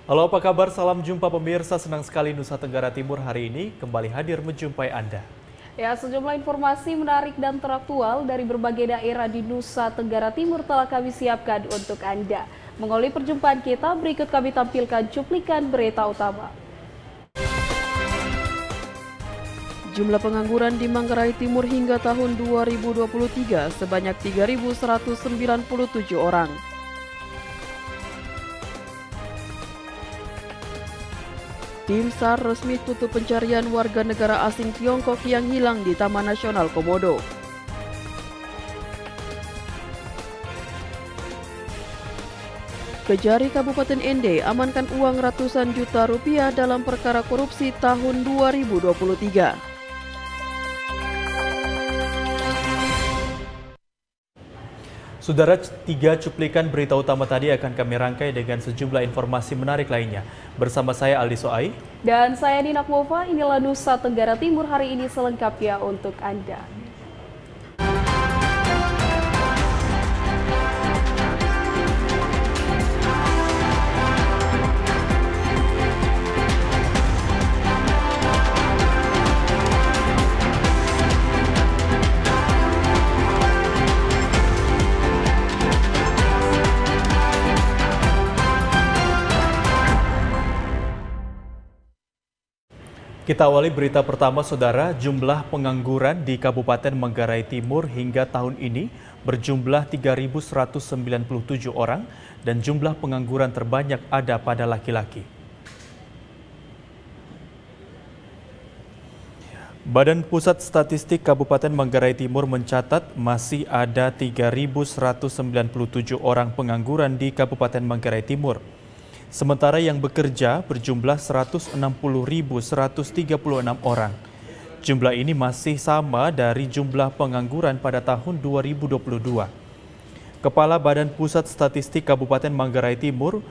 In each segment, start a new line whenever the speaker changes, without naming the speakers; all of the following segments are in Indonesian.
Halo, apa kabar? Salam jumpa pemirsa. Senang sekali Nusa Tenggara Timur hari ini kembali hadir menjumpai Anda.
Ya, sejumlah informasi menarik dan teraktual dari berbagai daerah di Nusa Tenggara Timur telah kami siapkan untuk Anda. Mengawali perjumpaan kita, berikut kami tampilkan cuplikan berita utama. Jumlah pengangguran di Manggarai Timur hingga tahun 2023 sebanyak 3.197 orang. Tim SAR resmi tutup pencarian warga negara asing Tiongkok yang hilang di Taman Nasional Komodo. Kejari Kabupaten Ende amankan uang ratusan juta rupiah dalam perkara korupsi tahun 2023.
Saudara, 3 cuplikan berita utama tadi akan kami rangkai dengan sejumlah informasi menarik lainnya. Bersama saya Aldi Soai.
Dan saya Nina Mova, inilah Nusa Tenggara Timur hari ini selengkapnya untuk Anda.
Kita awali berita pertama, Saudara. Jumlah pengangguran di Kabupaten Manggarai Timur hingga tahun ini berjumlah 3.197 orang dan jumlah pengangguran terbanyak ada pada laki-laki. Badan Pusat Statistik Kabupaten Manggarai Timur mencatat masih ada 3.197 orang pengangguran di Kabupaten Manggarai Timur. Sementara yang bekerja berjumlah 160.136 orang. Jumlah ini masih sama dari jumlah pengangguran pada tahun 2022. Kepala Badan Pusat Statistik Kabupaten Manggarai Timur,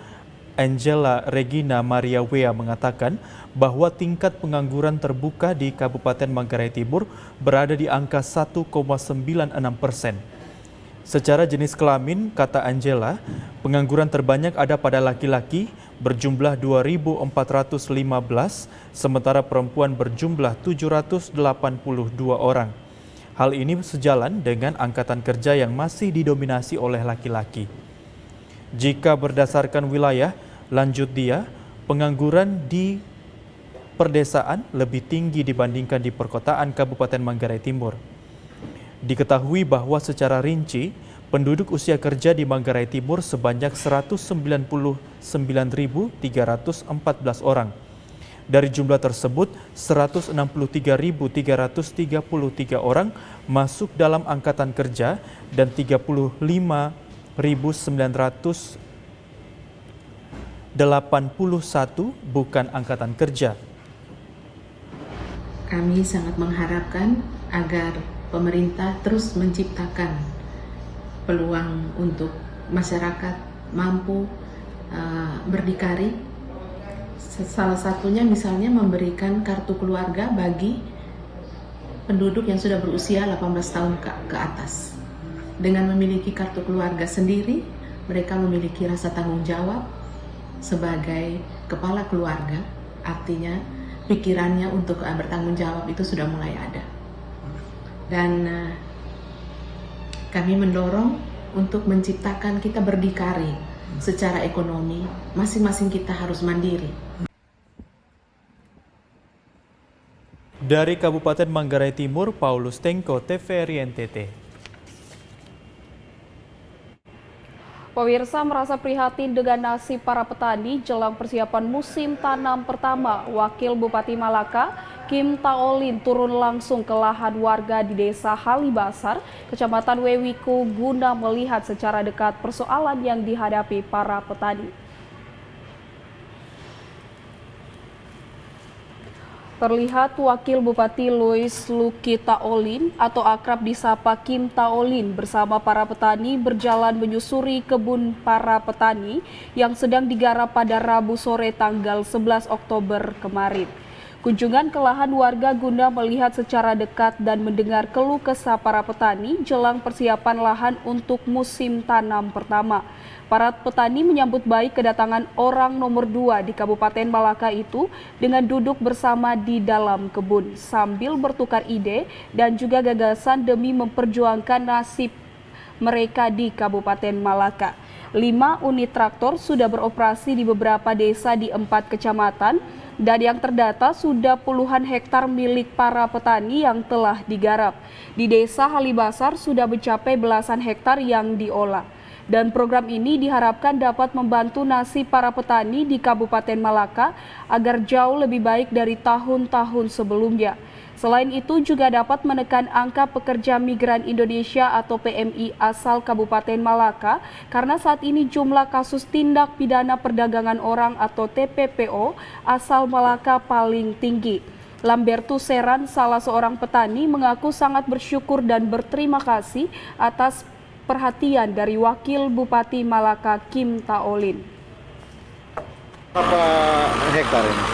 Angela Regina Maria Wea mengatakan bahwa tingkat pengangguran terbuka di Kabupaten Manggarai Timur berada di angka 1,96%. Secara jenis kelamin, kata Angela, pengangguran terbanyak ada pada laki-laki berjumlah 2.415, sementara perempuan berjumlah 782 orang. Hal ini sejalan dengan angkatan kerja yang masih didominasi oleh laki-laki. Jika berdasarkan wilayah, lanjut dia, pengangguran di perdesaan lebih tinggi dibandingkan di perkotaan Kabupaten Manggarai Timur. Diketahui bahwa secara rinci, penduduk usia kerja di Manggarai Timur sebanyak 199.314 orang. Dari jumlah tersebut, 163.333 orang masuk dalam angkatan kerja dan 35.981 bukan angkatan kerja.
Kami sangat mengharapkan agar pemerintah terus menciptakan peluang untuk masyarakat mampu berdikari. Salah satunya misalnya memberikan kartu keluarga bagi penduduk yang sudah berusia 18 tahun ke atas. Dengan memiliki kartu keluarga sendiri, mereka memiliki rasa tanggung jawab sebagai kepala keluarga, artinya pikirannya untuk bertanggung jawab itu sudah mulai ada. Dan kami mendorong untuk menciptakan kita berdikari secara ekonomi, masing-masing kita harus mandiri.
Dari Kabupaten Manggarai Timur, Paulus Tengko, TVRI NTT.
Pemirsa merasa prihatin dengan nasib para petani jelang persiapan musim tanam pertama. Wakil Bupati Malaka, Kim Taolin, turun langsung ke lahan warga di Desa Halibasar, Kecamatan Wewiko, guna melihat secara dekat persoalan yang dihadapi para petani. Terlihat Wakil Bupati Louis Luki Taolin atau akrab disapa Kim Taolin bersama para petani berjalan menyusuri kebun para petani yang sedang digarap pada Rabu sore tanggal 11 Oktober kemarin. Kunjungan ke lahan warga guna melihat secara dekat dan mendengar keluh kesah para petani jelang persiapan lahan untuk musim tanam pertama. Para petani menyambut baik kedatangan orang nomor 2 di Kabupaten Malaka itu dengan duduk bersama di dalam kebun sambil bertukar ide dan juga gagasan demi memperjuangkan nasib mereka di Kabupaten Malaka. 5 unit traktor sudah beroperasi di beberapa desa di 4 kecamatan dan yang terdata sudah puluhan hektar milik para petani yang telah digarap. Di Desa Halibasar sudah mencapai belasan hektar yang diolah. Dan program ini diharapkan dapat membantu nasib para petani di Kabupaten Malaka agar jauh lebih baik dari tahun-tahun sebelumnya. Selain itu juga dapat menekan angka pekerja migran Indonesia atau PMI asal Kabupaten Malaka karena saat ini jumlah kasus tindak pidana perdagangan orang atau TPPO asal Malaka paling tinggi. Lambertus Seran, salah seorang petani, mengaku sangat bersyukur dan berterima kasih atas perhatian dari Wakil Bupati Malaka Kim Taolin.
Berapa hektar ini?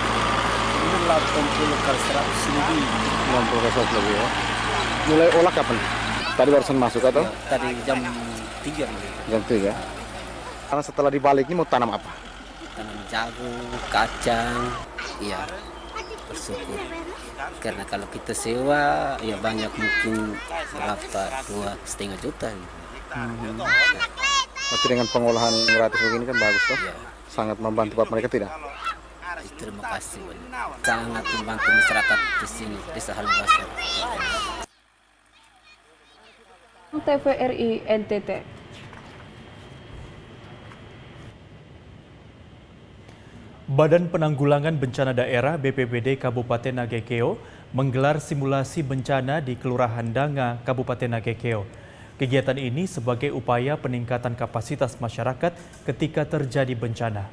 Ini 80 kali 100 lebih.
60 kali 100 lebih ya. Mulai olah kapan? Tadi barusan masuk atau?
Ya, tadi jam 3 nih.
Jam 3. Karena setelah dibalik ini mau tanam apa?
Tanam jagung, kacang, iya bersyukur. Karena kalau kita sewa, ya banyak mungkin berapa 2,5 juta.
Tapi dengan pengolahan gratis begini kan bagus toh?
Ya,
Sangat membantu buat mereka tidak?
terima kasih banyak. Sangat membantu masyarakat di sini, Desa Halibasar.
TVRI NTT.
Badan Penanggulangan Bencana Daerah BPBD Kabupaten Nagekeo menggelar simulasi bencana di Kelurahan Danga, Kabupaten Nagekeo. Kegiatan ini sebagai upaya peningkatan kapasitas masyarakat ketika terjadi bencana.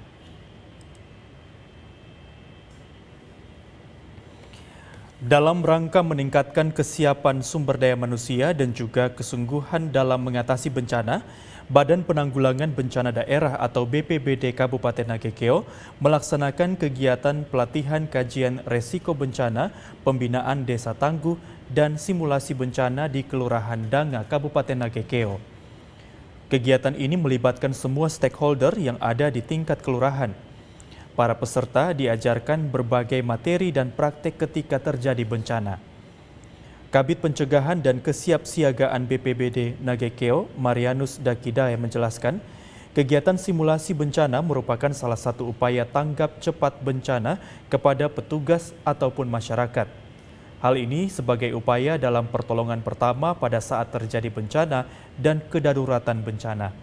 Dalam rangka meningkatkan kesiapan sumber daya manusia dan juga kesungguhan dalam mengatasi bencana, Badan Penanggulangan Bencana Daerah atau BPBD Kabupaten Nagekeo melaksanakan kegiatan pelatihan kajian resiko bencana, pembinaan desa tangguh, dan simulasi bencana di Kelurahan Danga, Kabupaten Nagekeo. Kegiatan ini melibatkan semua stakeholder yang ada di tingkat kelurahan. Para peserta diajarkan berbagai materi dan praktek ketika terjadi bencana. Kabid Pencegahan dan Kesiapsiagaan BPBD Nagekeo, Marianus Dakidaya menjelaskan, kegiatan simulasi bencana merupakan salah satu upaya tanggap cepat bencana kepada petugas ataupun masyarakat. Hal ini sebagai upaya dalam pertolongan pertama pada saat terjadi bencana dan kedaruratan bencana.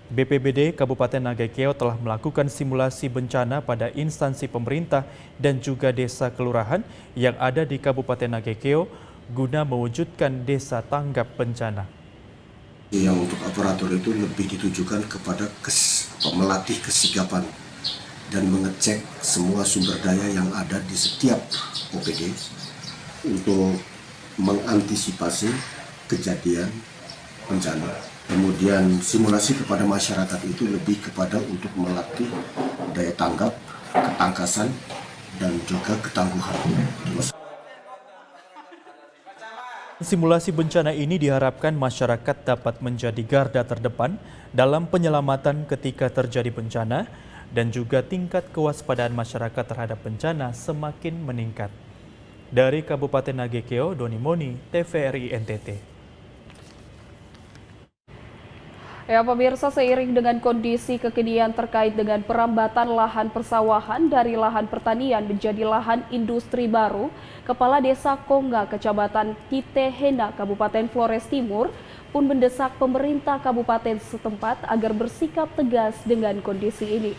BPBD Kabupaten Nagekeo telah melakukan simulasi bencana pada instansi pemerintah dan juga desa kelurahan yang ada di Kabupaten Nagekeo guna mewujudkan desa tanggap bencana.
Yang untuk aparatur itu lebih ditujukan kepada melatih kesigapan dan mengecek semua sumber daya yang ada di setiap OPD untuk mengantisipasi kejadian bencana. Kemudian simulasi kepada masyarakat itu lebih kepada untuk melatih daya tanggap, ketangkasan, dan juga ketangguhan.
Simulasi bencana ini diharapkan masyarakat dapat menjadi garda terdepan dalam penyelamatan ketika terjadi bencana dan juga tingkat kewaspadaan masyarakat terhadap bencana semakin meningkat. Dari Kabupaten Nagekeo, Doni Moni, TVRI NTT.
Ya pemirsa, seiring dengan kondisi kekinian terkait dengan perambatan lahan persawahan dari lahan pertanian menjadi lahan industri baru, Kepala Desa Kongga, Kecamatan Kitehena, Kabupaten Flores Timur, pun mendesak pemerintah kabupaten setempat agar bersikap tegas dengan kondisi ini.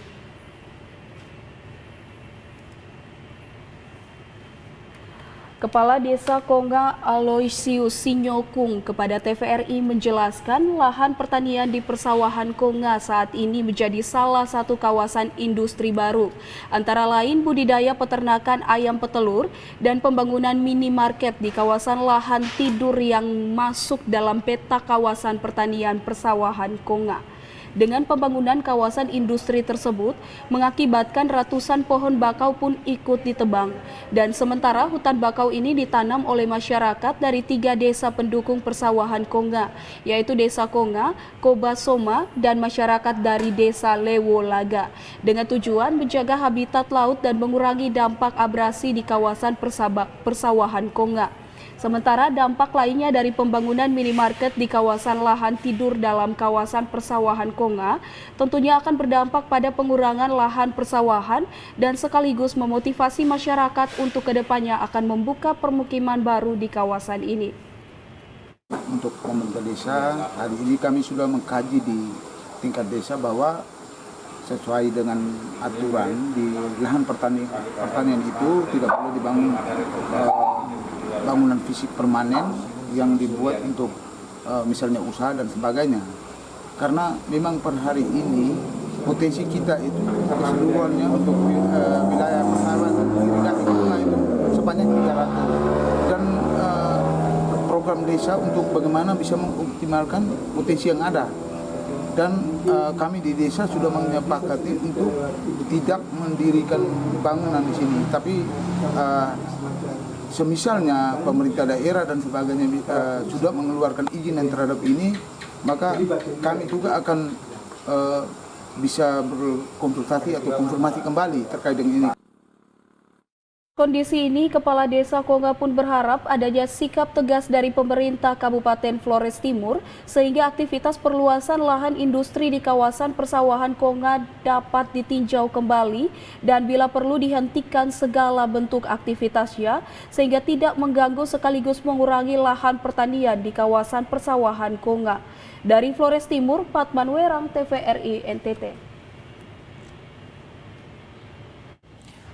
Kepala Desa Kongga Aloysius Sinyokung kepada TVRI menjelaskan lahan pertanian di persawahan Kongga saat ini menjadi salah satu kawasan industri baru, antara lain budidaya peternakan ayam petelur dan pembangunan minimarket di kawasan lahan tidur yang masuk dalam peta kawasan pertanian persawahan Kongga. Dengan pembangunan kawasan industri tersebut, mengakibatkan ratusan pohon bakau pun ikut ditebang. Dan sementara hutan bakau ini ditanam oleh masyarakat dari 3 desa pendukung persawahan Konga, yaitu Desa Konga, Kobasoma, dan masyarakat dari Desa Lewolaga, dengan tujuan menjaga habitat laut dan mengurangi dampak abrasi di kawasan persawahan Konga. Sementara dampak lainnya dari pembangunan minimarket di kawasan lahan tidur dalam kawasan persawahan Konga tentunya akan berdampak pada pengurangan lahan persawahan dan sekaligus memotivasi masyarakat untuk kedepannya akan membuka permukiman baru di kawasan ini.
Untuk pemerintah desa, hari ini kami sudah mengkaji di tingkat desa bahwa sesuai dengan aturan di lahan pertanian itu tidak boleh dibangun bangunan fisik permanen yang dibuat untuk misalnya usaha dan sebagainya. Karena memang per hari ini potensi kita itu keseluruhannya untuk wilayah persawahan dan irigasi itu sebanyak 300. Dan program desa untuk bagaimana bisa mengoptimalkan potensi yang ada. Dan kami di desa sudah menyepakati untuk tidak mendirikan bangunan di sini, tapi semisalnya pemerintah daerah dan sebagainya sudah mengeluarkan izin yang terhadap ini, maka kami juga akan bisa berkonsultasi atau konfirmasi kembali terkait dengan ini.
Kondisi ini, Kepala Desa Konga pun berharap adanya sikap tegas dari pemerintah Kabupaten Flores Timur sehingga aktivitas perluasan lahan industri di kawasan persawahan Konga dapat ditinjau kembali dan bila perlu dihentikan segala bentuk aktivitasnya sehingga tidak mengganggu sekaligus mengurangi lahan pertanian di kawasan persawahan Konga. Dari Flores Timur, Patman Werang, TVRI NTT.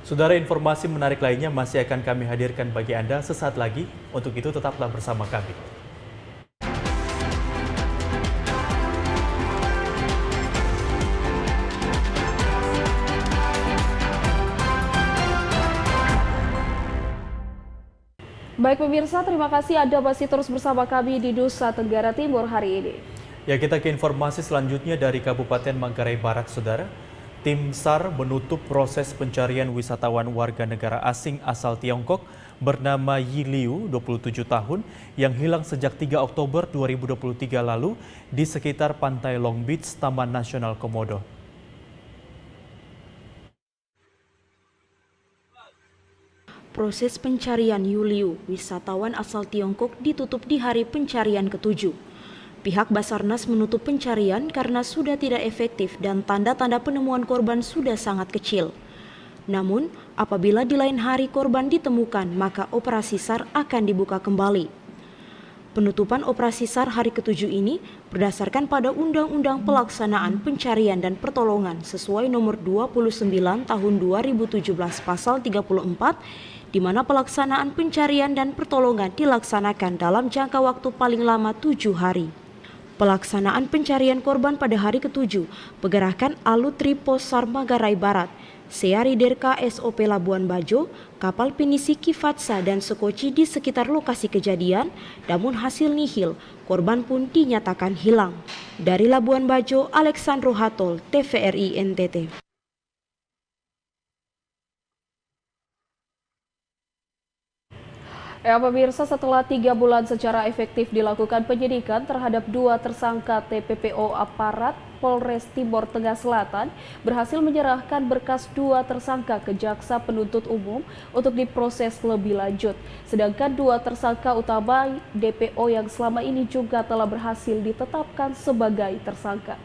Saudara, informasi menarik lainnya masih akan kami hadirkan bagi Anda sesaat lagi. Untuk itu tetaplah bersama kami.
Baik pemirsa, terima kasih Anda masih terus bersama kami di Nusa Tenggara Timur hari ini.
Ya, kita ke informasi selanjutnya dari Kabupaten Manggarai Barat, Saudara. Tim SAR menutup proses pencarian wisatawan warga negara asing asal Tiongkok bernama Yi Liu, 27 tahun, yang hilang sejak 3 Oktober 2023 lalu di sekitar pantai Long Beach, Taman Nasional Komodo.
Proses pencarian Yi Liu, wisatawan asal Tiongkok, ditutup di hari pencarian ke-7. Pihak Basarnas menutup pencarian karena sudah tidak efektif dan tanda-tanda penemuan korban sudah sangat kecil. Namun, apabila di lain hari korban ditemukan, maka operasi SAR akan dibuka kembali. Penutupan operasi SAR hari ke-7 ini berdasarkan pada Undang-Undang Pelaksanaan Pencarian dan Pertolongan sesuai nomor 29 tahun 2017 pasal 34, di mana pelaksanaan pencarian dan pertolongan dilaksanakan dalam jangka waktu paling lama 7 hari. Pelaksanaan pencarian korban pada hari ke-7 pergerakan Alutri Pos SAR Manggarai Barat, Seariderka SOP Labuan Bajo, kapal pinisi Kifatsa dan Sekoci di sekitar lokasi kejadian, namun hasil nihil, korban pun dinyatakan hilang. Dari Labuan Bajo, Alexandro Hatol, TVRI NTT.
Ya pemirsa, setelah 3 bulan secara efektif dilakukan penyidikan terhadap 2 tersangka TPPO aparat Polres Timur Tengah Selatan berhasil menyerahkan berkas 2 tersangka ke Jaksa Penuntut Umum untuk diproses lebih lanjut. Sedangkan 2 tersangka utama DPO yang selama ini juga telah berhasil ditetapkan sebagai tersangka.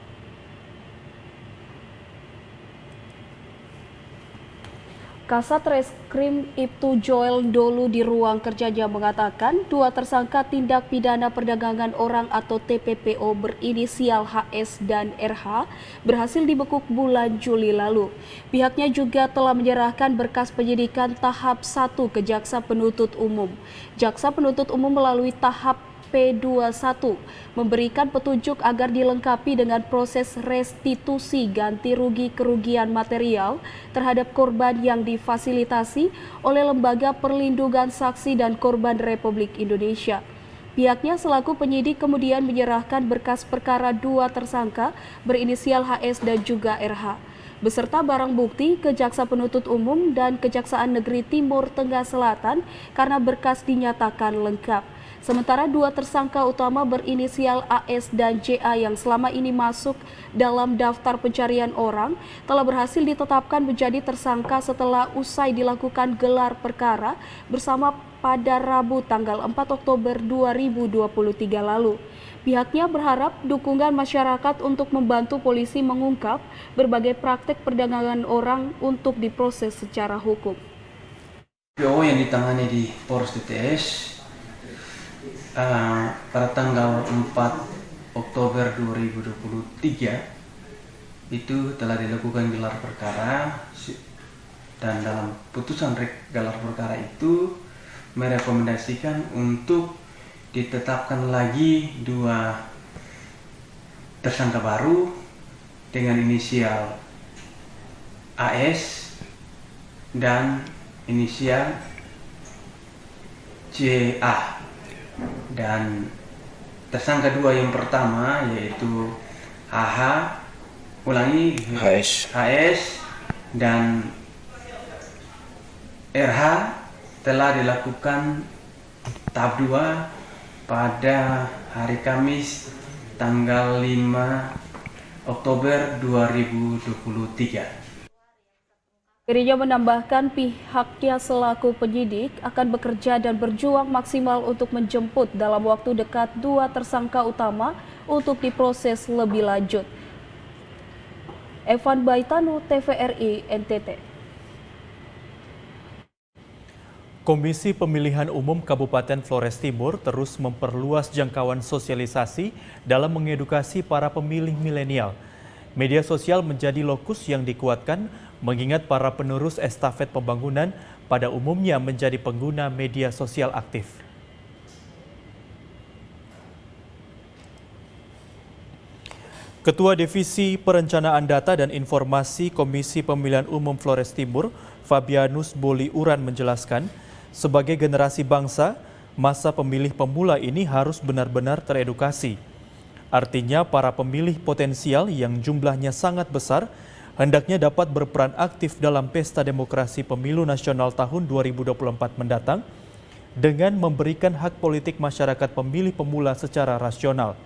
Kasat Reskrim Ibtu Joel Dolu di ruang kerjanya mengatakan 2 tersangka tindak pidana perdagangan orang atau TPPO berinisial HS dan RH berhasil dibekuk bulan Juli lalu. Pihaknya juga telah menyerahkan berkas penyidikan tahap 1 ke Jaksa Penuntut Umum. Jaksa Penuntut Umum melalui tahap P21 memberikan petunjuk agar dilengkapi dengan proses restitusi ganti rugi kerugian material terhadap korban yang difasilitasi oleh Lembaga Perlindungan Saksi dan Korban Republik Indonesia. Pihaknya selaku penyidik kemudian menyerahkan berkas perkara 2 tersangka berinisial HS dan juga RH, beserta barang bukti ke Jaksa Penuntut Umum dan Kejaksaan Negeri Timur Tengah Selatan karena berkas dinyatakan lengkap. Sementara 2 tersangka utama berinisial AS dan JA yang selama ini masuk dalam daftar pencarian orang telah berhasil ditetapkan menjadi tersangka setelah usai dilakukan gelar perkara bersama pada Rabu tanggal 4 Oktober 2023 lalu. Pihaknya berharap dukungan masyarakat untuk membantu polisi mengungkap berbagai praktek perdagangan orang untuk diproses secara hukum.
PO yang ditangani di Polres TTS pada tanggal 4 Oktober 2023 itu telah dilakukan gelar perkara, dan dalam putusan gelar perkara itu merekomendasikan untuk ditetapkan lagi 2 tersangka baru dengan inisial AS dan inisial JA. Dan tersangka 2 yang pertama yaitu HS dan RH telah dilakukan tahap 2 pada hari Kamis tanggal 5 Oktober 2023.
Dirinya menambahkan pihaknya selaku penyidik akan bekerja dan berjuang maksimal untuk menjemput dalam waktu dekat 2 tersangka utama untuk diproses lebih lanjut. Evan Baitanu, TVRI NTT.
Komisi Pemilihan Umum Kabupaten Flores Timur terus memperluas jangkauan sosialisasi dalam mengedukasi para pemilih milenial. Media sosial menjadi lokus yang dikuatkan mengingat para penerus estafet pembangunan pada umumnya menjadi pengguna media sosial aktif. Ketua Divisi Perencanaan Data dan Informasi Komisi Pemilihan Umum Flores Timur, Fabianus Boli Uran menjelaskan, sebagai generasi bangsa, masa pemilih pemula ini harus benar-benar teredukasi. Artinya para pemilih potensial yang jumlahnya sangat besar hendaknya dapat berperan aktif dalam pesta demokrasi pemilu nasional tahun 2024 mendatang dengan memberikan hak politik masyarakat pemilih pemula secara rasional.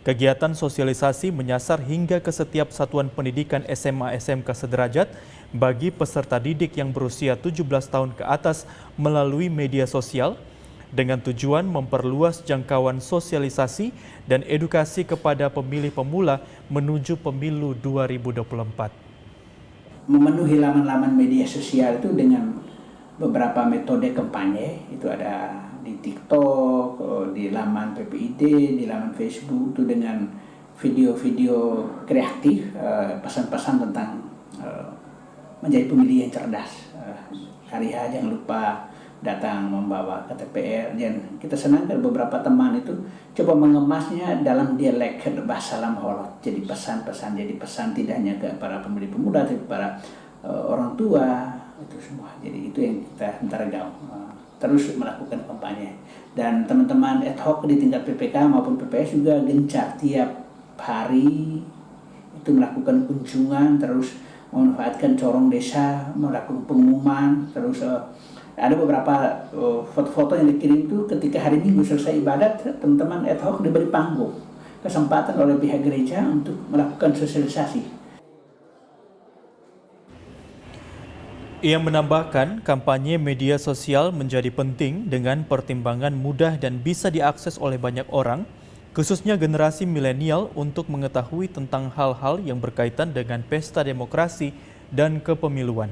Kegiatan sosialisasi menyasar hingga ke setiap satuan pendidikan SMA-SMK sederajat bagi peserta didik yang berusia 17 tahun ke atas melalui media sosial dengan tujuan memperluas jangkauan sosialisasi dan edukasi kepada pemilih pemula menuju pemilu 2024.
Memenuhi laman-laman media sosial itu dengan beberapa metode kampanye, itu ada di TikTok, di laman PPID, di laman Facebook, itu dengan video-video kreatif, pesan-pesan tentang menjadi pemilih yang cerdas. Hari H jangan lupa datang membawa ke TPR, dan kita senangkan beberapa teman itu coba mengemasnya dalam dialek bahasa Lamholot, jadi pesan-pesan, jadi pesan tidak hanya ke para pemilih pemuda tapi para orang tua itu semua. Jadi itu yang kita terus melakukan kampanye, dan teman-teman ad hoc di tingkat PPK maupun PPS juga gencar tiap hari itu melakukan kunjungan, terus memanfaatkan corong desa, melakukan pengumuman, terus ada beberapa foto-foto yang dikirim itu ketika hari Minggu selesai ibadat, teman-teman ad hoc diberi panggung, kesempatan oleh pihak gereja untuk melakukan sosialisasi.
Ia menambahkan kampanye media sosial menjadi penting dengan pertimbangan mudah dan bisa diakses oleh banyak orang, khususnya generasi milenial untuk mengetahui tentang hal-hal yang berkaitan dengan pesta demokrasi dan kepemiluan.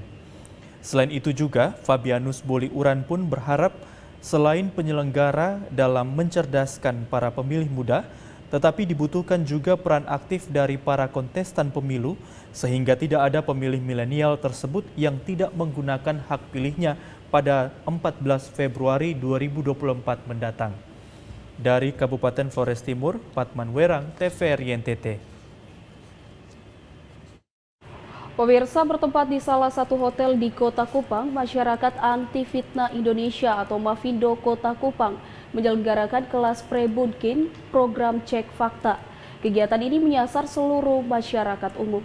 Selain itu juga, Fabianus Boli Uran pun berharap selain penyelenggara dalam mencerdaskan para pemilih muda, tetapi dibutuhkan juga peran aktif dari para kontestan pemilu sehingga tidak ada pemilih milenial tersebut yang tidak menggunakan hak pilihnya pada 14 Februari 2024 mendatang. Dari Kabupaten Flores Timur, Patman Werang, TVRI NTT.
Pemirsa, bertempat di salah satu hotel di Kota Kupang, masyarakat anti fitnah Indonesia atau Mafindo Kota Kupang menyelenggarakan kelas pre-bootcamp program cek fakta. Kegiatan ini menyasar seluruh masyarakat umum.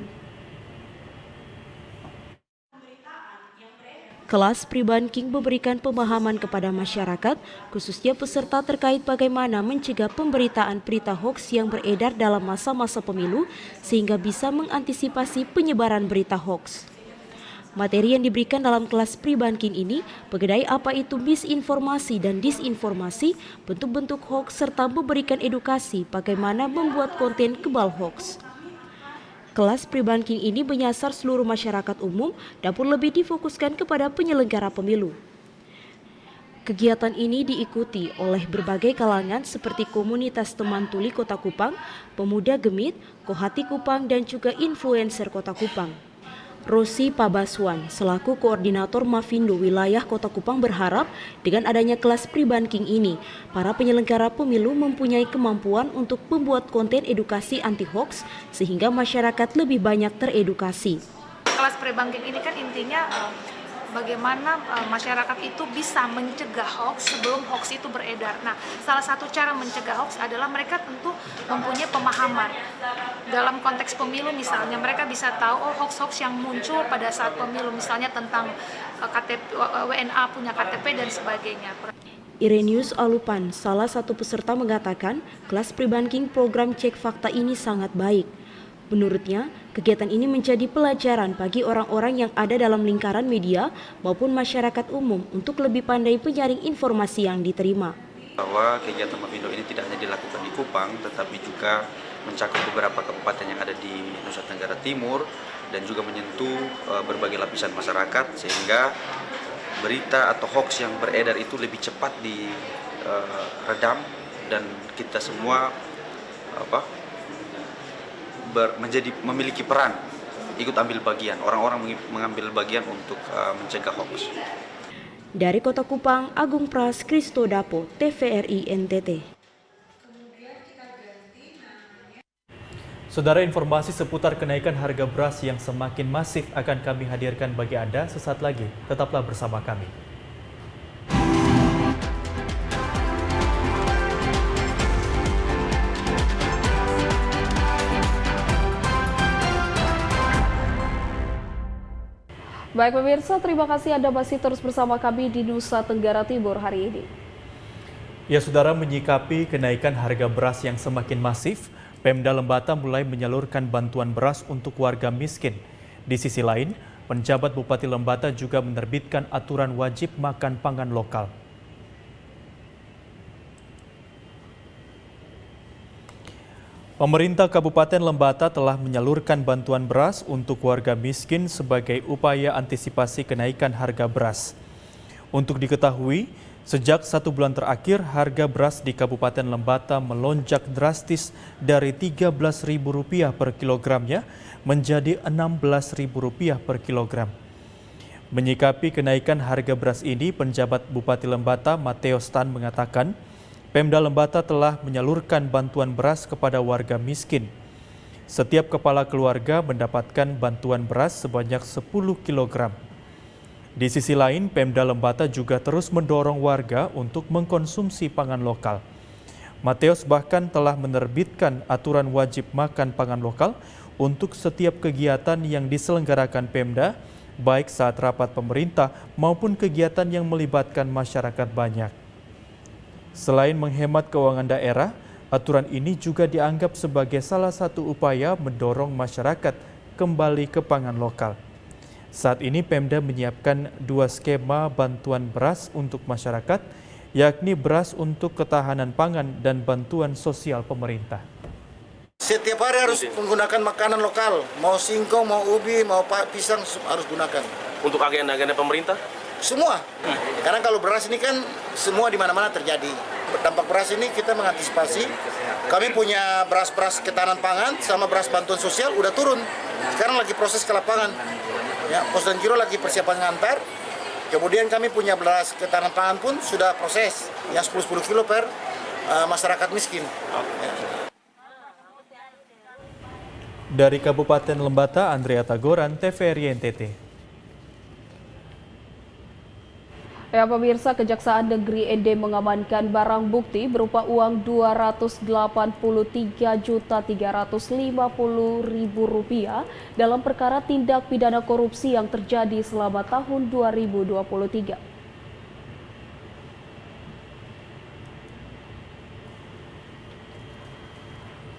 Kelas pre-banking memberikan pemahaman kepada masyarakat, khususnya peserta terkait bagaimana mencegah pemberitaan berita hoaks yang beredar dalam masa-masa pemilu, sehingga bisa mengantisipasi penyebaran berita hoaks. Materi yang diberikan dalam kelas pre-banking ini mengenai apa itu misinformasi dan disinformasi, bentuk-bentuk hoaks, serta memberikan edukasi bagaimana membuat konten kebal hoaks. Kelas pre-banking ini menyasar seluruh masyarakat umum dan pun lebih difokuskan kepada penyelenggara pemilu. Kegiatan ini diikuti oleh berbagai kalangan seperti komunitas teman tuli Kota Kupang, pemuda Gemit, Kohati Kupang, dan juga influencer Kota Kupang. Rosi Pabaswan selaku koordinator Mavindo wilayah Kota Kupang berharap dengan adanya kelas pre-banking ini, para penyelenggara pemilu mempunyai kemampuan untuk membuat konten edukasi anti hoax sehingga masyarakat lebih banyak teredukasi.
Kelas pre-banking ini kan intinya bagaimana masyarakat itu bisa mencegah hoax sebelum hoax itu beredar. Nah, salah satu cara mencegah hoax adalah mereka tentu mempunyai pemahaman. Dalam konteks pemilu misalnya, mereka bisa tahu hoax-hoax yang muncul pada saat pemilu, misalnya tentang KTP, WNA punya KTP dan sebagainya.
Irenius Alupan, salah satu peserta, mengatakan kelas pre-banking program cek fakta ini sangat baik. Menurutnya, kegiatan ini menjadi pelajaran bagi orang-orang yang ada dalam lingkaran media maupun masyarakat umum untuk lebih pandai penyaring informasi yang diterima.
Bahwa kegiatan Mavindo ini tidak hanya dilakukan di Kupang, tetapi juga mencakup beberapa kabupaten yang ada di Nusa Tenggara Timur dan juga menyentuh berbagai lapisan masyarakat, sehingga berita atau hoax yang beredar itu lebih cepat diredam dan kita semua memiliki peran, ikut ambil bagian, orang-orang mengambil bagian untuk mencegah hoax.
Dari Kota Kupang, Agung Pras, Kristo Dapo, TVRI NTT.
Saudara, informasi seputar kenaikan harga beras yang semakin masif akan kami hadirkan bagi Anda sesaat lagi. Tetaplah bersama kami.
Baik pemirsa, terima kasih Anda masih terus bersama kami di Nusa Tenggara Timur hari ini.
Ya saudara, menyikapi kenaikan harga beras yang semakin masif, Pemda Lembata mulai menyalurkan bantuan beras untuk warga miskin. Di sisi lain, penjabat Bupati Lembata juga menerbitkan aturan wajib makan pangan lokal. Pemerintah Kabupaten Lembata telah menyalurkan bantuan beras untuk warga miskin sebagai upaya antisipasi kenaikan harga beras. Untuk diketahui, sejak 1 bulan terakhir harga beras di Kabupaten Lembata melonjak drastis dari Rp13.000 per kilogramnya menjadi Rp16.000 per kilogram. Menyikapi kenaikan harga beras ini, penjabat Bupati Lembata Mateo Stan mengatakan, Pemda Lembata telah menyalurkan bantuan beras kepada warga miskin. Setiap kepala keluarga mendapatkan bantuan beras sebanyak 10 kg. Di sisi lain, Pemda Lembata juga terus mendorong warga untuk mengkonsumsi pangan lokal. Mateus bahkan telah menerbitkan aturan wajib makan pangan lokal untuk setiap kegiatan yang diselenggarakan Pemda, baik saat rapat pemerintah maupun kegiatan yang melibatkan masyarakat banyak. Selain menghemat keuangan daerah, aturan ini juga dianggap sebagai salah satu upaya mendorong masyarakat kembali ke pangan lokal. Saat ini Pemda menyiapkan 2 skema bantuan beras untuk masyarakat, yakni beras untuk ketahanan pangan dan bantuan sosial pemerintah.
Setiap hari harus menggunakan makanan lokal, mau singkong, mau ubi, mau pisang harus gunakan.
Untuk agenda-agenda pemerintah?
Semua, karena kalau beras ini kan semua di mana-mana terjadi. Dampak beras ini kita mengantisipasi. Kami punya beras-beras ketahanan pangan sama beras bantuan sosial udah turun. Sekarang lagi proses ke lapangan. Ya, Pos dan Giro lagi persiapan ngantar. Kemudian kami punya beras ketahanan pangan pun sudah proses yang 10 kilo per masyarakat miskin. Ya.
Dari Kabupaten Lembata, Andrea Tagoran, TVRI NTT.
Ya pemirsa, Kejaksaan Negeri ND mengamankan barang bukti berupa uang Rp283.350.000 dalam perkara tindak pidana korupsi yang terjadi selama tahun 2023.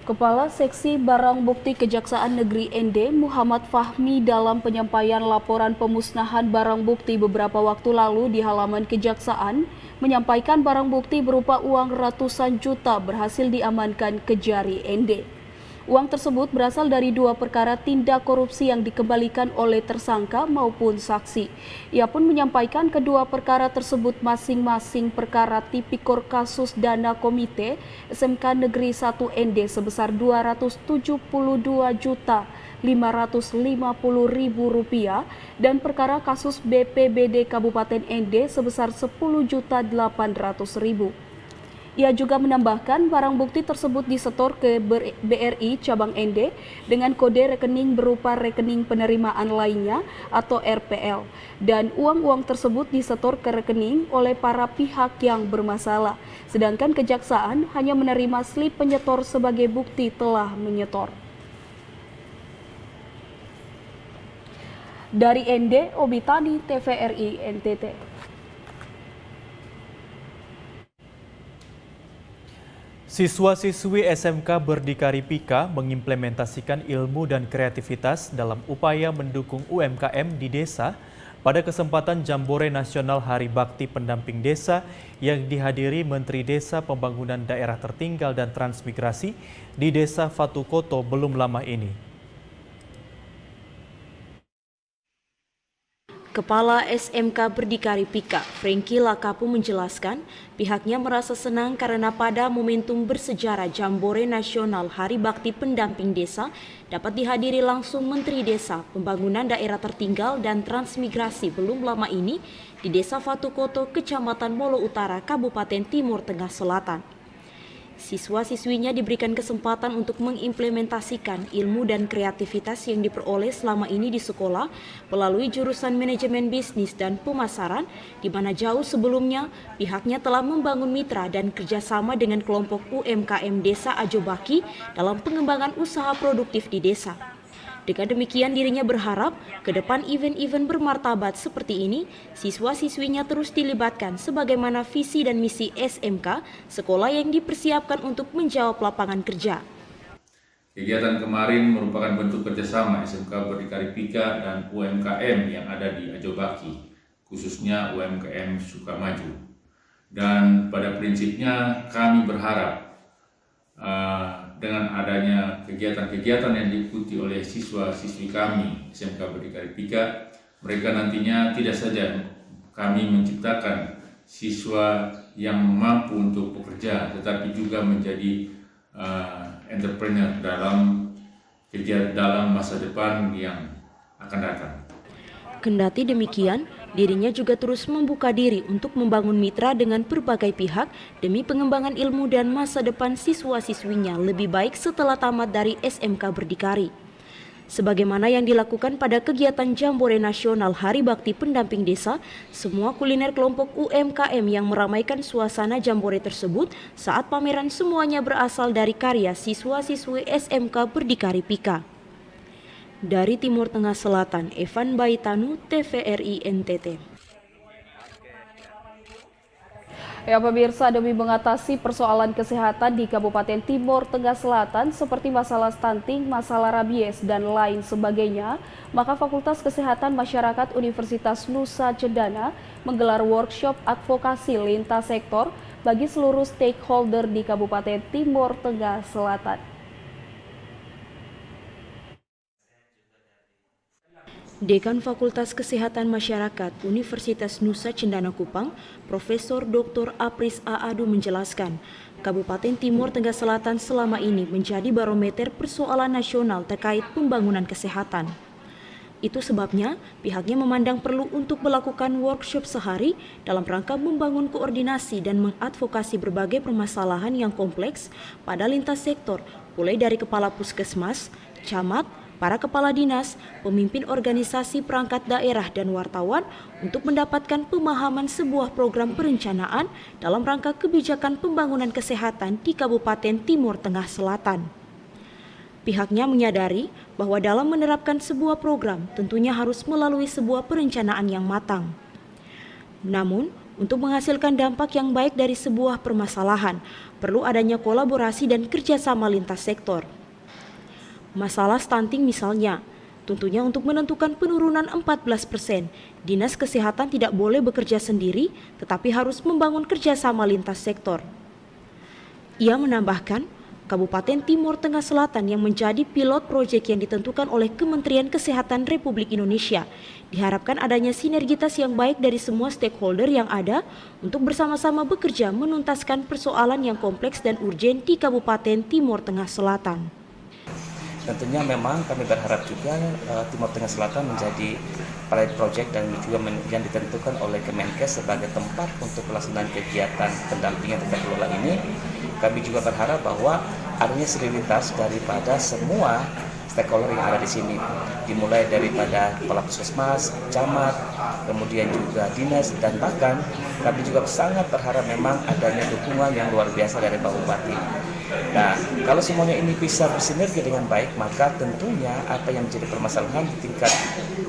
Kepala Seksi Barang Bukti Kejaksaan Negeri ND Muhammad Fahmi dalam penyampaian laporan pemusnahan barang bukti beberapa waktu lalu di halaman Kejaksaan menyampaikan barang bukti berupa uang ratusan juta berhasil diamankan Kejari ND. Uang tersebut berasal dari 2 perkara tindak korupsi yang dikembalikan oleh tersangka maupun saksi. Ia pun menyampaikan kedua perkara tersebut masing-masing perkara tipikor kasus dana komite SMK Negeri 1 ND sebesar Rp272.550.000 dan perkara kasus BPBD Kabupaten ND sebesar Rp10.800.000. Ia juga menambahkan barang bukti tersebut disetor ke BRI Cabang ND dengan kode rekening berupa rekening penerimaan lainnya atau RPL dan uang-uang tersebut disetor ke rekening oleh para pihak yang bermasalah. Sedangkan Kejaksaan hanya menerima slip penyetor sebagai bukti telah menyetor. Dari ND, Obitani, TVRI NTT.
Siswa-siswi SMK Berdikari Pika mengimplementasikan ilmu dan kreativitas dalam upaya mendukung UMKM di desa pada kesempatan Jambore Nasional Hari Bakti Pendamping Desa yang dihadiri Menteri Desa Pembangunan Daerah Tertinggal dan Transmigrasi di Desa Fatukoto belum lama ini.
Kepala SMK Berdikari Pika, Franky Lakapu menjelaskan, pihaknya merasa senang karena pada momentum bersejarah Jambore Nasional Hari Bakti Pendamping Desa dapat dihadiri langsung Menteri Desa, Pembangunan Daerah Tertinggal dan Transmigrasi belum lama ini di Desa Fatukoto, Kecamatan Molo Utara, Kabupaten Timur Tengah Selatan. Siswa-siswinya diberikan kesempatan untuk mengimplementasikan ilmu dan kreativitas yang diperoleh selama ini di sekolah melalui jurusan manajemen bisnis dan pemasaran, di mana jauh sebelumnya pihaknya telah membangun mitra dan kerjasama dengan kelompok UMKM Desa Ajobaki dalam pengembangan usaha produktif di desa. Dengan demikian dirinya berharap ke depan event-event bermartabat seperti ini, siswa-siswinya terus dilibatkan sebagaimana visi dan misi SMK, sekolah yang dipersiapkan untuk menjawab lapangan kerja.
Kegiatan kemarin merupakan bentuk kerjasama SMK Berdikari Pika dan UMKM yang ada di Ajobaki, khususnya UMKM Sukamaju. Dan pada prinsipnya kami berharap dengan adanya kegiatan-kegiatan yang diikuti oleh siswa-siswi kami SMK Berdikari Pika, mereka nantinya tidak saja kami menciptakan siswa yang mampu untuk bekerja, tetapi juga menjadi entrepreneur dalam masa depan yang akan datang.
Kendati demikian, dirinya juga terus membuka diri untuk membangun mitra dengan berbagai pihak demi pengembangan ilmu dan masa depan siswa-siswinya lebih baik setelah tamat dari SMK Berdikari. Sebagaimana yang dilakukan pada kegiatan Jambore Nasional Hari Bakti Pendamping Desa, semua kuliner kelompok UMKM yang meramaikan suasana Jambore tersebut saat pameran semuanya berasal dari karya siswa-siswi SMK Berdikari Pika. Dari Timur Tengah Selatan, Evan Baitanu, TVRI NTT.
Ya pemirsa, demi mengatasi persoalan kesehatan di Kabupaten Timur Tengah Selatan seperti masalah stunting, masalah rabies, dan lain sebagainya, maka Fakultas Kesehatan Masyarakat Universitas Nusa Cendana menggelar workshop advokasi lintas sektor bagi seluruh stakeholder di Kabupaten Timur Tengah Selatan.
Dekan Fakultas Kesehatan Masyarakat Universitas Nusa Cendana Kupang, Profesor Dr. Apris Aadu menjelaskan, Kabupaten Timur Tengah Selatan selama ini menjadi barometer persoalan nasional terkait pembangunan kesehatan. Itu sebabnya pihaknya memandang perlu untuk melakukan workshop sehari dalam rangka membangun koordinasi dan mengadvokasi berbagai permasalahan yang kompleks pada lintas sektor, mulai dari kepala puskesmas, camat, para kepala dinas, pemimpin organisasi perangkat daerah dan wartawan untuk mendapatkan pemahaman sebuah program perencanaan dalam rangka kebijakan pembangunan kesehatan di Kabupaten Timur Tengah Selatan. Pihaknya menyadari bahwa dalam menerapkan sebuah program tentunya harus melalui sebuah perencanaan yang matang. Namun, untuk menghasilkan dampak yang baik dari sebuah permasalahan, perlu adanya kolaborasi dan kerjasama lintas sektor. Masalah stunting misalnya, tentunya untuk menentukan penurunan 14%, Dinas Kesehatan tidak boleh bekerja sendiri, tetapi harus membangun kerjasama lintas sektor. Ia menambahkan, Kabupaten Timur Tengah Selatan yang menjadi pilot proyek yang ditentukan oleh Kementerian Kesehatan Republik Indonesia, diharapkan adanya sinergitas yang baik dari semua stakeholder yang ada untuk bersama-sama bekerja menuntaskan persoalan yang kompleks dan urgen di Kabupaten Timur Tengah Selatan.
Tentunya memang kami berharap juga Timur Tengah Selatan menjadi pilot project dan juga yang ditentukan oleh Kemenkes sebagai tempat untuk pelaksanaan kegiatan pendampingan tata kelola ini. Kami juga berharap bahwa adanya sinergitas daripada semua stakeholder yang ada di sini, dimulai daripada kepala puskesmas, camat, kemudian juga dinas, dan bahkan kami juga sangat berharap memang adanya dukungan yang luar biasa dari Pak Bupati. Nah, kalau semuanya ini bisa bersinergi dengan baik, maka tentunya apa yang menjadi permasalahan di tingkat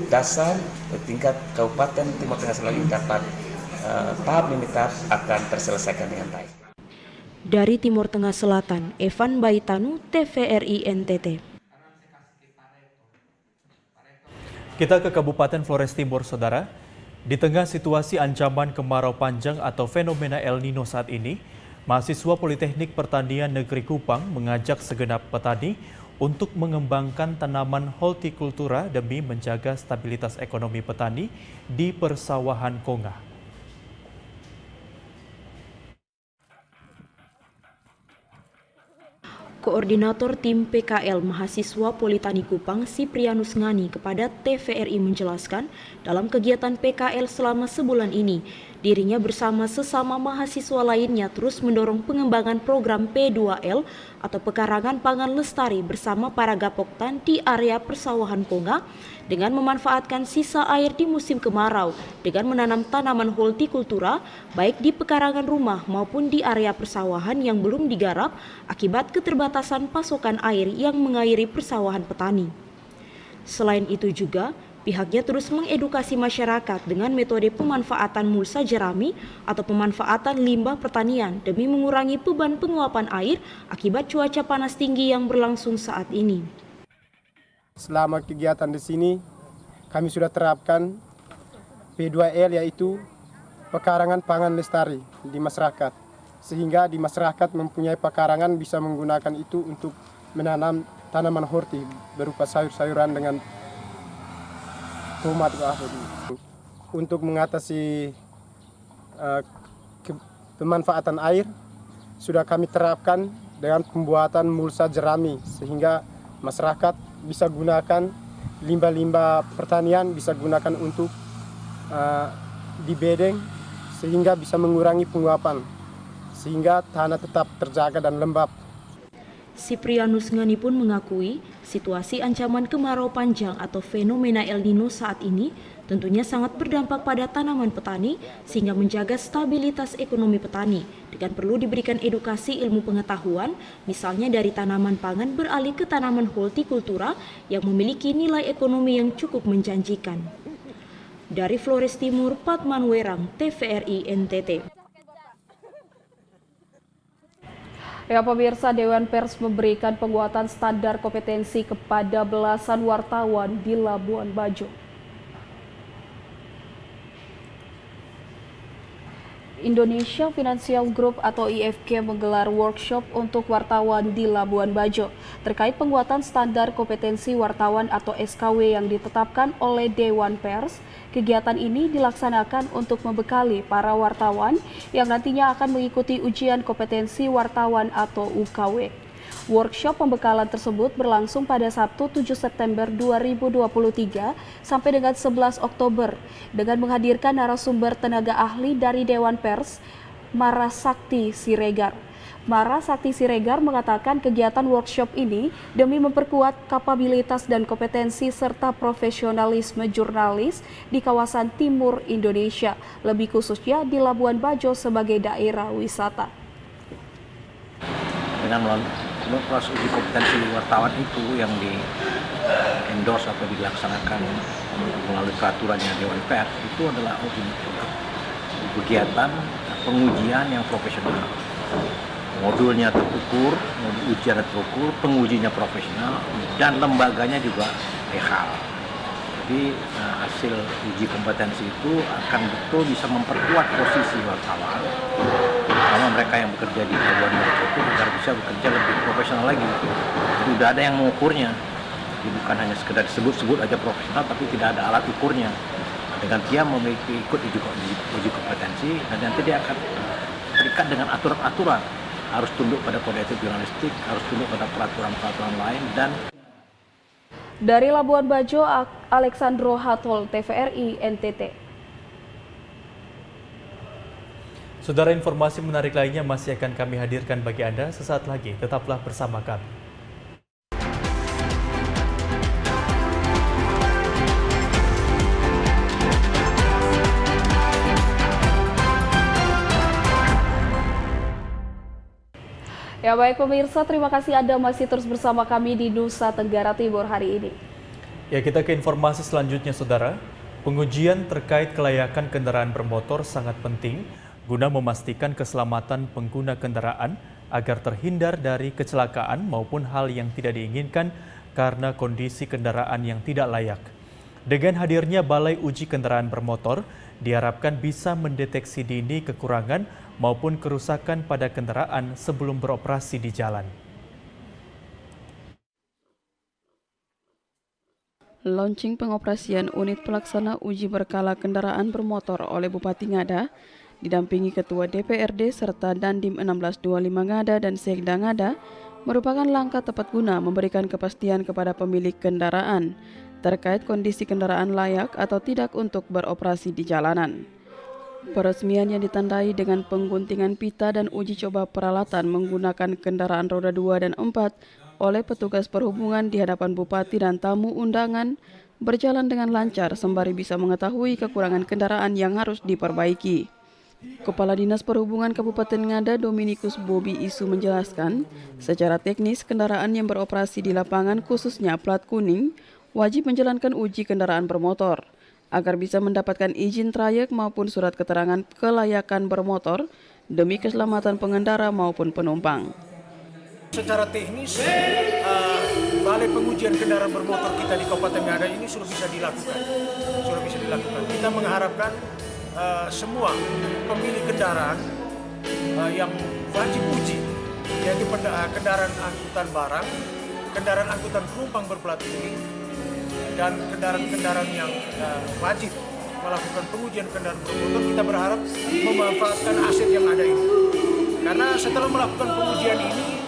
dasar, di tingkat Kabupaten Timur Tengah Selatan ini dapat tahap demi tahap akan terselesaikan dengan baik.
Dari Timur Tengah Selatan, Evan Baitanu, TVRI NTT.
Kita ke Kabupaten Flores Timur, Saudara. Di tengah situasi ancaman kemarau panjang atau fenomena El Nino saat ini, mahasiswa Politeknik Pertanian Negeri Kupang mengajak segenap petani untuk mengembangkan tanaman hortikultura demi menjaga stabilitas ekonomi petani di persawahan Konga.
Koordinator Tim PKL Mahasiswa Politani Kupang, Siprianus Ngani, kepada TVRI menjelaskan, dalam kegiatan PKL selama sebulan ini, dirinya bersama sesama mahasiswa lainnya terus mendorong pengembangan program P2L atau Pekarangan Pangan Lestari bersama para gapoktan di area persawahan Konga dengan memanfaatkan sisa air di musim kemarau dengan menanam tanaman hortikultura baik di pekarangan rumah maupun di area persawahan yang belum digarap akibat keterbatasan pasokan air yang mengairi persawahan petani. Selain itu juga, pihaknya terus mengedukasi masyarakat dengan metode pemanfaatan mulsa jerami atau pemanfaatan limbah pertanian demi mengurangi beban penguapan air akibat cuaca panas tinggi yang berlangsung saat ini.
Selama kegiatan di sini, kami sudah terapkan P2L, yaitu Pekarangan Pangan Lestari di masyarakat. Sehingga di masyarakat mempunyai pekarangan bisa menggunakan itu untuk menanam tanaman horti berupa sayur-sayuran dengan tomat untuk mengatasi pemanfaatan air. Sudah kami terapkan dengan pembuatan mulsa jerami sehingga masyarakat bisa gunakan limbah-limbah pertanian, bisa gunakan untuk di bedeng sehingga bisa mengurangi penguapan sehingga tanah tetap terjaga dan lembab.
Siprianus Ngani pun mengakui situasi ancaman kemarau panjang atau fenomena El Nino saat ini tentunya sangat berdampak pada tanaman petani sehingga menjaga stabilitas ekonomi petani dengan perlu diberikan edukasi ilmu pengetahuan misalnya dari tanaman pangan beralih ke tanaman hortikultura yang memiliki nilai ekonomi yang cukup menjanjikan. Dari Flores Timur, Patman Werang, TVRI NTT.
Ya pemirsa, Dewan Pers memberikan penguatan standar kompetensi kepada belasan wartawan di Labuan Bajo. Indonesia Financial Group atau IFG menggelar workshop untuk wartawan di Labuan Bajo terkait penguatan standar kompetensi wartawan atau SKW yang ditetapkan oleh Dewan Pers. Kegiatan ini dilaksanakan untuk membekali para wartawan yang nantinya akan mengikuti ujian kompetensi wartawan atau UKW. Workshop pembekalan tersebut berlangsung pada Sabtu 7 September 2023 sampai dengan 11 Oktober dengan menghadirkan narasumber tenaga ahli dari Dewan Pers, Marasakti Siregar. Mara Sakti Siregar mengatakan kegiatan workshop ini demi memperkuat kapabilitas dan kompetensi serta profesionalisme jurnalis di kawasan timur Indonesia, lebih khususnya di Labuan Bajo sebagai daerah wisata.
Dengan proses uji kompetensi wartawan itu yang di endorse atau dilaksanakan melalui peraturannya Dewan Pers, itu adalah kegiatan pengujian yang profesional. Modulnya terukur, ujiannya terukur, pengujinya profesional, dan lembaganya juga legal. Jadi hasil uji kompetensi itu akan betul bisa memperkuat posisi wartawan, terutama mereka yang bekerja di Labuan Bajo itu agar bisa bekerja lebih profesional lagi. Jadi sudah ada yang mengukurnya. Jadi bukan hanya sekedar disebut-sebut aja profesional, tapi tidak ada alat ukurnya. Dengan dia memiliki ikut uji kompetensi, dan nanti dia akan terikat dengan aturan-aturan. Harus tunduk pada kode etik jurnalistik, harus tunduk pada peraturan-peraturan lain, dan
dari Labuan Bajo, Alexandro Hatol, TVRI NTT.
Saudara, informasi menarik lainnya masih akan kami hadirkan bagi Anda sesaat lagi. Tetaplah bersama kami.
Ya baik pemirsa, terima kasih Anda masih terus bersama kami di Nusa Tenggara Timur hari ini.
Ya, kita ke informasi selanjutnya, Saudara. Pengujian terkait kelayakan kendaraan bermotor sangat penting guna memastikan keselamatan pengguna kendaraan agar terhindar dari kecelakaan maupun hal yang tidak diinginkan karena kondisi kendaraan yang tidak layak. Dengan hadirnya Balai Uji Kendaraan Bermotor, diharapkan bisa mendeteksi dini kekurangan maupun kerusakan pada kendaraan sebelum beroperasi di jalan.
Launching pengoperasian unit pelaksana uji berkala kendaraan bermotor oleh Bupati Ngada, didampingi Ketua DPRD serta Dandim 1625 Ngada dan Sekda Ngada, merupakan langkah tepat guna memberikan kepastian kepada pemilik kendaraan terkait kondisi kendaraan layak atau tidak untuk beroperasi di jalanan. Peresmian yang ditandai dengan pengguntingan pita dan uji coba peralatan menggunakan kendaraan roda 2 dan 4 oleh petugas perhubungan di hadapan Bupati dan tamu undangan berjalan dengan lancar sembari bisa mengetahui kekurangan kendaraan yang harus diperbaiki. Kepala Dinas Perhubungan Kabupaten Ngada Dominikus Bobi Isu menjelaskan, secara teknis kendaraan yang beroperasi di lapangan khususnya plat kuning wajib menjalankan uji kendaraan bermotor agar bisa mendapatkan izin trayek maupun surat keterangan kelayakan bermotor demi keselamatan pengendara maupun penumpang.
Secara teknis, Balai Pengujian Kendaraan Bermotor kita di Kabupaten Ngada ini sudah bisa dilakukan. Kita mengharapkan semua pemilik kendaraan yang wajib uji, yaitu kendaraan angkutan barang, kendaraan angkutan penumpang berplat kuning, dan kendaraan-kendaraan yang wajib melakukan pengujian kendaraan bermotor, kita berharap memanfaatkan aset yang ada ini. Karena setelah melakukan pengujian ini,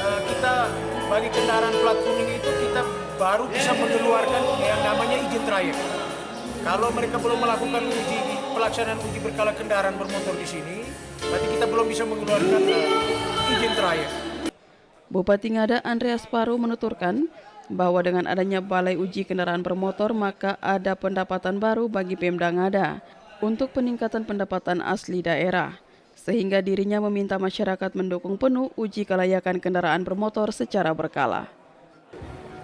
kita bagi kendaraan plat kuning itu kita baru bisa mengeluarkan yang namanya izin trayek. Kalau mereka belum melakukan pelaksanaan uji berkala kendaraan bermotor di sini, berarti kita belum bisa mengeluarkan izin trayek.
Bupati Ngada Andreas Paru menuturkan bahwa dengan adanya Balai Uji Kendaraan Bermotor maka ada pendapatan baru bagi Pemda Ngada untuk peningkatan pendapatan asli daerah, sehingga dirinya meminta masyarakat mendukung penuh uji kelayakan kendaraan bermotor secara berkala.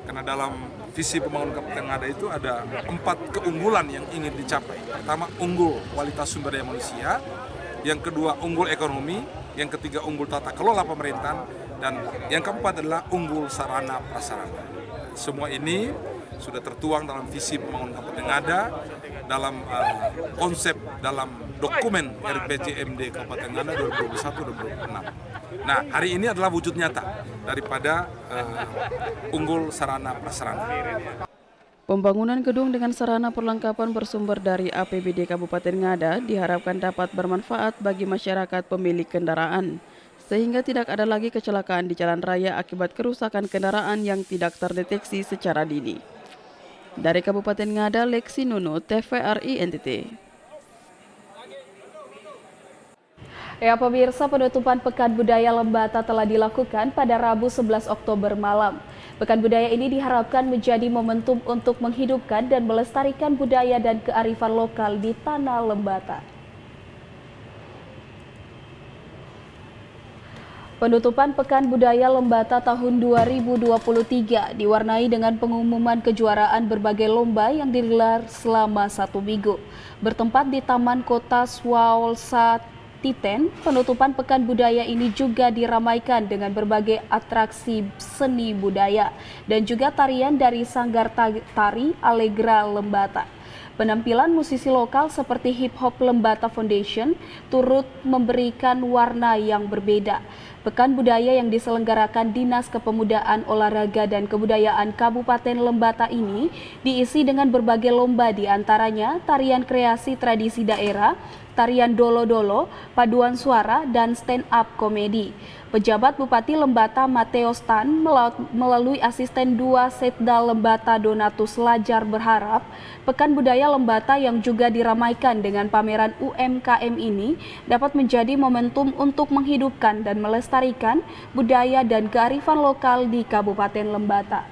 Karena dalam visi pembangunan Kabupaten Ngada itu ada 4 keunggulan yang ingin dicapai. Pertama, unggul kualitas sumber daya manusia, yang kedua unggul ekonomi, yang ketiga unggul tata kelola pemerintahan, dan yang keempat adalah unggul sarana prasarana. Semua ini sudah tertuang dalam visi pembangunan Kabupaten Ngada, dalam konsep dalam dokumen RPJMD Kabupaten Ngada 2021-2026. Nah, hari ini adalah wujud nyata daripada unggul sarana prasarana.
Pembangunan gedung dengan sarana perlengkapan bersumber dari APBD Kabupaten Ngada diharapkan dapat bermanfaat bagi masyarakat pemilik kendaraan, sehingga tidak ada lagi kecelakaan di jalan raya akibat kerusakan kendaraan yang tidak terdeteksi secara dini. Dari Kabupaten Ngada, Lexi Nuno, TVRI NTT. Ya pemirsa, penutupan Pekan Budaya Lembata telah dilakukan pada Rabu 11 Oktober malam. Pekan Budaya ini diharapkan menjadi momentum untuk menghidupkan dan melestarikan budaya dan kearifan lokal di Tanah Lembata. Penutupan Pekan Budaya Lembata tahun 2023 diwarnai dengan pengumuman kejuaraan berbagai lomba yang digelar selama 1 minggu. Bertempat di Taman Kota Swalsa Titen, penutupan Pekan Budaya ini juga diramaikan dengan berbagai atraksi seni budaya dan juga tarian dari Sanggar Tari Allegra Lembata. Penampilan musisi lokal seperti Hip Hop Lembata Foundation turut memberikan warna yang berbeda. Pekan Budaya yang diselenggarakan Dinas Kepemudaan, Olahraga dan Kebudayaan Kabupaten Lembata ini diisi dengan berbagai lomba, di antaranya tarian kreasi tradisi daerah, tarian dolo-dolo, paduan suara, dan stand-up komedi. Pejabat Bupati Lembata Mateo Stan melalui asisten 2 Setda Lembata Donatus Lajar berharap Pekan Budaya Lembata yang juga diramaikan dengan pameran UMKM ini dapat menjadi momentum untuk menghidupkan dan melestarikan budaya dan kearifan lokal di Kabupaten Lembata.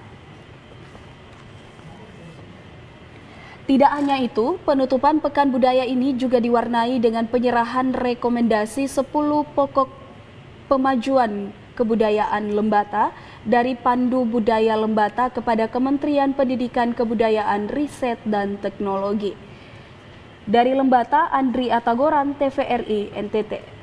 Tidak hanya itu, penutupan Pekan Budaya ini juga diwarnai dengan penyerahan rekomendasi 10 pokok pemajuan kebudayaan Lembata dari Pandu Budaya Lembata kepada Kementerian Pendidikan Kebudayaan, Riset, dan Teknologi. Dari Lembata, Andri Atagoran, TVRI NTT.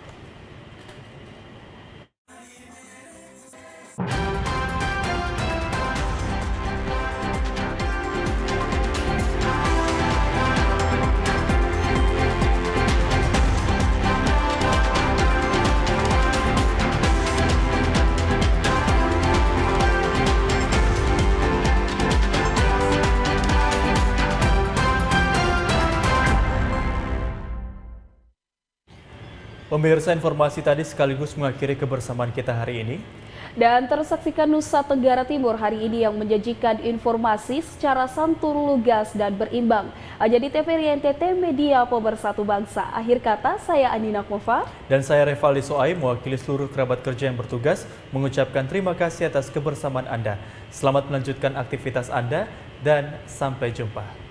Pemirsa, informasi tadi sekaligus mengakhiri kebersamaan kita hari ini.
Dan tersaksikan Nusa Tenggara Timur hari ini yang menyajikan informasi secara santun, lugas, dan berimbang. Jadi TVRI NTT, media pemersatu bangsa. Akhir kata, saya Anina Kova.
Dan saya Revaldi Soai, mewakili seluruh kerabat kerja yang bertugas, mengucapkan terima kasih atas kebersamaan Anda. Selamat melanjutkan aktivitas Anda, dan sampai jumpa.